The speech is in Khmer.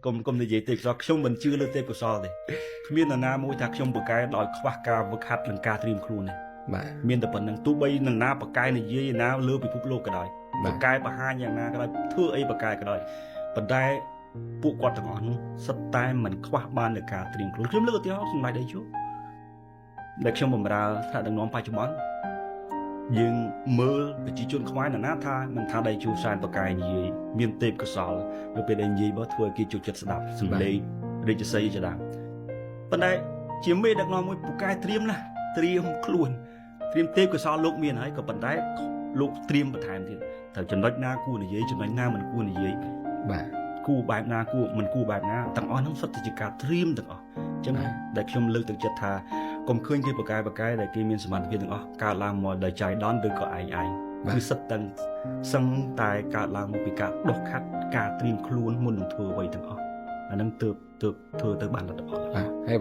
កុំនិយាយទេខ្ញុំមិនជឿលើទេពកុសលទេគ្មាននរណាមួយថាខ្ញុំបកកែដោយខ្វះការវឹកហាត់និងការត្រៀមខ្លួនទេបាទមានតែប៉ុណ្្នឹងទោះបីនឹងណាបកកែនិយាយណាលើពិភពលោកក៏ដោយបកកែបង្ហាញយ៉ាងណាក៏ដោយធ្វើអីបកកែក៏ដោយប៉ុន្តែពួកគាត់ទាំងអស់នោះសិតតែមិនខ្វះបាននៃការត្រៀមខ្លួនខ្ញុំលើកឧទាហរណ៍សម្ដេចតេជោដែលខ្ញុំបម្រើថ្នាក់ដឹកនាំបច្ចុប្បន្នយើងមើលប្រជាជនខ្មែរណាថាមិនថាដៃជួសែនបកកែនិយាយមានទេពកោសលនៅពេលដែលនិយាយបើធ្វើឲ្យគេចូលចិត្តស្ដាប់សំឡេងរាជសីជាដើមប៉ុន្តែជាមេដឹកនាំមួយពូកែត្រៀមណាស់ត្រៀមខ្លួនត្រៀមទេពកោសលលោកមានហើយក៏ប៉ុន្តែលោកត្រៀមបន្ថែមទៀតត្រូវចំណុចណាគួរនិយាយចំណុចណាមិនគួរនិយាយបាទគួរបែបណាគួរមិនគួរបែបណាទាំងអស់ហ្នឹងសុទ្ធតែជាការត្រៀមទាំងអស់អញ្ចឹងដែលខ្ញុំលើកទឹកចិត្តថាកុំឃើញគេបកកែដែលគេមានសមត្ថភាពទាំងអស់កើតឡើងមកដោយចៃដន្យឬក៏ឯងគឺសិតតែសឹងតែកើតឡើងមកពីការដុសខាត់ការត្រៀមខ្លួនមុននឹងធ្វើអ្វីទាំងអស់អាហ្នឹងទើបធ្វើទៅបានល្អបាទហើយ